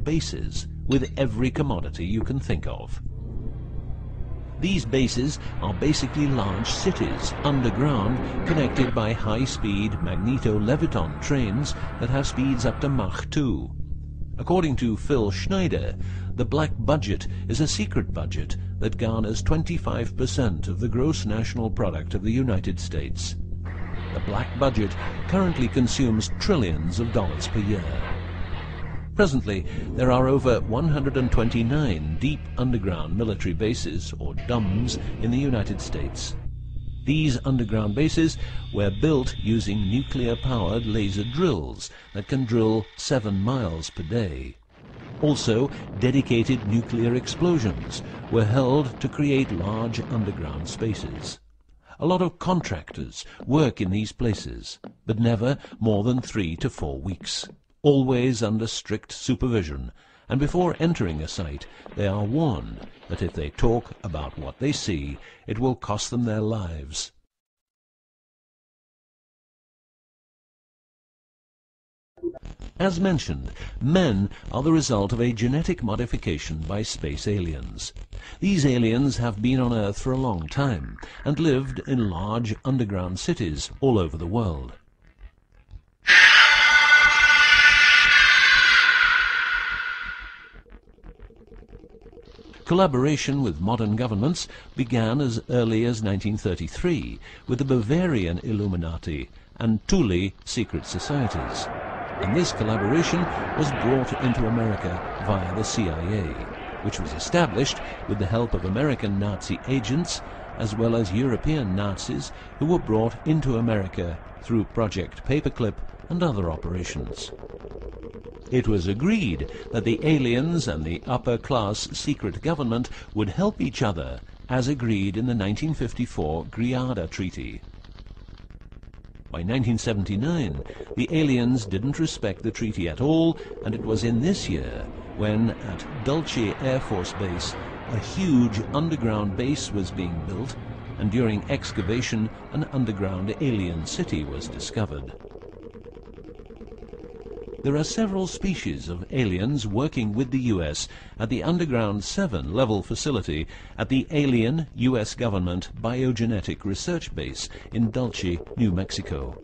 bases with every commodity you can think of. These bases are basically large cities underground, connected by high-speed magneto-leviton trains that have speeds up to Mach 2. According to Phil Schneider, the black budget is a secret budget that garners 25% of the gross national product of the United States. The black budget currently consumes trillions of dollars per year. Presently, there are over 129 deep underground military bases, or DUMBs, in the United States. These underground bases were built using nuclear-powered laser drills that can drill 7 miles per day. Also, dedicated nuclear explosions were held to create large underground spaces. A lot of contractors work in these places, but never more than 3 to 4 weeks. Always under strict supervision, and before entering a site, they are warned that if they talk about what they see, it will cost them their lives. As mentioned, men are the result of a genetic modification by space aliens. These aliens have been on Earth for a long time and lived in large underground cities all over the world. Collaboration with modern governments began as early as 1933 with the Bavarian Illuminati and Thule secret societies, and this collaboration was brought into America via the CIA, which was established with the help of American Nazi agents as well as European Nazis who were brought into America through Project Paperclip and other operations. It was agreed that the aliens and the upper-class secret government would help each other, as agreed in the 1954 Greada Treaty. By 1979, the aliens didn't respect the treaty at all, and it was in this year when, at Dulce Air Force Base, a huge underground base was being built, and during excavation, an underground alien city was discovered. There are several species of aliens working with the U.S. at the Underground 7 level facility at the Alien U.S. Government Biogenetic Research Base in Dulce, New Mexico.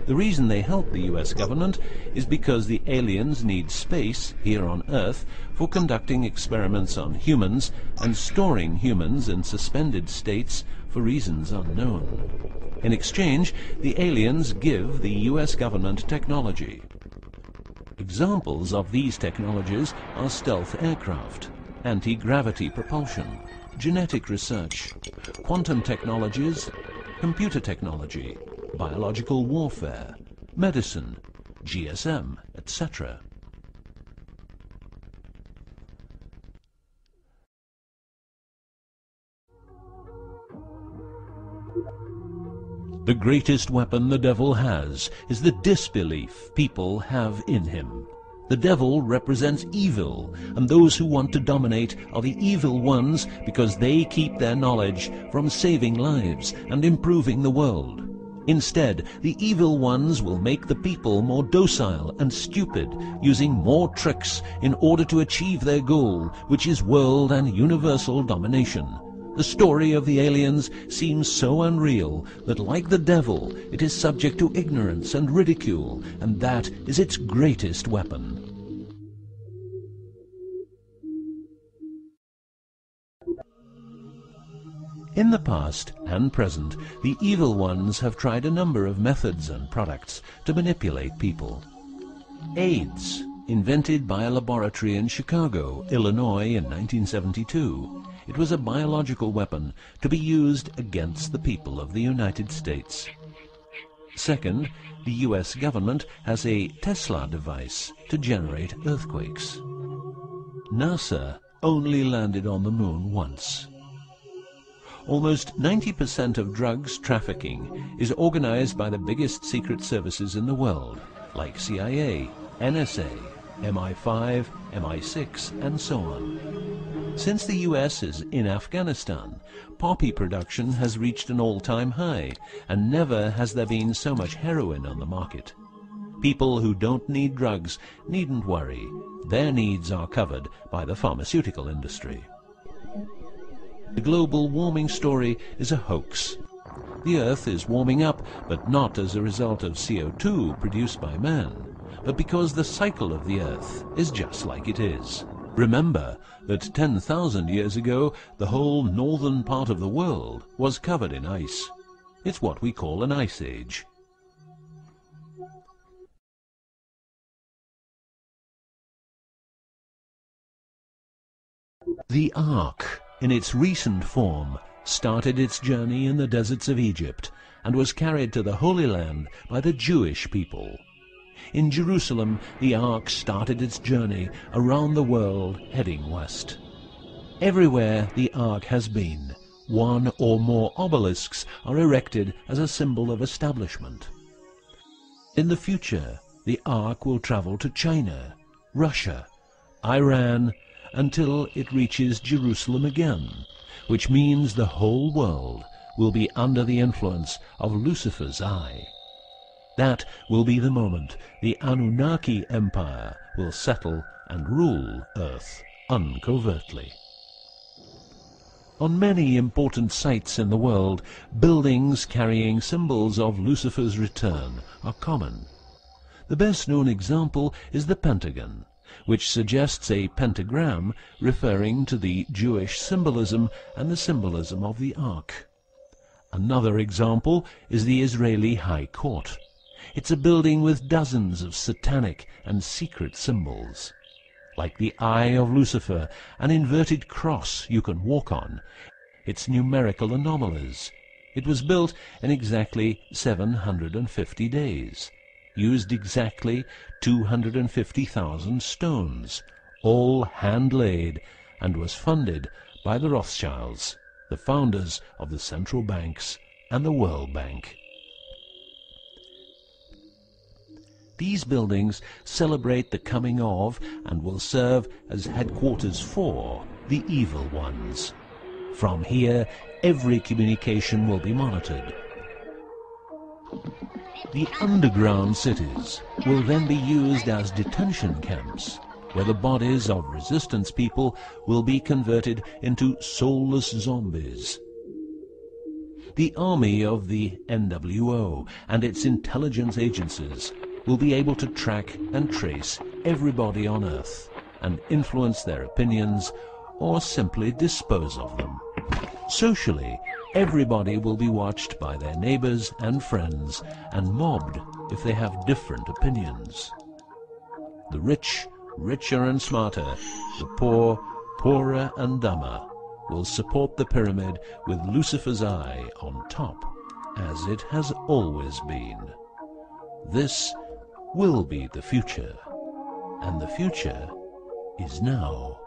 The reason they help the U.S. government is because the aliens need space here on Earth for conducting experiments on humans and storing humans in suspended states for reasons unknown. In exchange, the aliens give the U.S. government technology. Examples of these technologies are stealth aircraft, anti-gravity propulsion, genetic research, quantum technologies, computer technology, biological warfare, medicine, GSM, etc. The greatest weapon the devil has is the disbelief people have in him. The devil represents evil, and those who want to dominate are the evil ones because they keep their knowledge from saving lives and improving the world. Instead, the evil ones will make the people more docile and stupid, using more tricks in order to achieve their goal, which is world and universal domination. The story of the aliens seems so unreal that, like the devil, it is subject to ignorance and ridicule, and that is its greatest weapon. In the past and present, the evil ones have tried a number of methods and products to manipulate people. AIDS, invented by a laboratory in Chicago, Illinois in 1972. It was a biological weapon to be used against the people of the United States. Second, the U.S. government has a Tesla device to generate earthquakes. NASA only landed on the moon once. Almost 90% of drugs trafficking is organized by the biggest secret services in the world, like CIA, NSA, MI5, MI6, and so on. Since the U.S. is in Afghanistan, poppy production has reached an all-time high, and never has there been so much heroin on the market. People who don't need drugs needn't worry. Their needs are covered by the pharmaceutical industry. The global warming story is a hoax. The Earth is warming up, but not as a result of CO2 produced by man, but because the cycle of the Earth is just like it is. Remember that 10,000 years ago, the whole northern part of the world was covered in ice. It's what we call an ice age. The Ark, in its recent form, started its journey in the deserts of Egypt and was carried to the Holy Land by the Jewish people. In Jerusalem, the Ark started its journey around the world heading west. Everywhere the Ark has been, one or more obelisks are erected as a symbol of establishment. In the future, the Ark will travel to China, Russia, Iran, until it reaches Jerusalem again, which means the whole world will be under the influence of Lucifer's eye. That will be the moment the Anunnaki Empire will settle and rule Earth uncovertly. On many important sites in the world, buildings carrying symbols of Lucifer's return are common. The best-known example is the Pentagon, which suggests a pentagram referring to the Jewish symbolism and the symbolism of the Ark. Another example is the Israeli High Court. It's a building with dozens of satanic and secret symbols. Like the eye of Lucifer, an inverted cross you can walk on, its numerical anomalies. It was built in exactly 750 days. Used exactly 250,000 stones, all hand-laid, and was funded by the Rothschilds, the founders of the central banks and the World Bank. These buildings celebrate the coming of and will serve as headquarters for the evil ones. From here, every communication will be monitored. The underground cities will then be used as detention camps, where the bodies of resistance people will be converted into soulless zombies. The army of the NWO and its intelligence agencies will be able to track and trace everybody on Earth and influence their opinions or simply dispose of them. Socially, everybody will be watched by their neighbors and friends and mobbed if they have different opinions. The rich, richer and smarter, the poor, poorer and dumber, will support the pyramid with Lucifer's eye on top, as it has always been. This will be the future, and the future is now.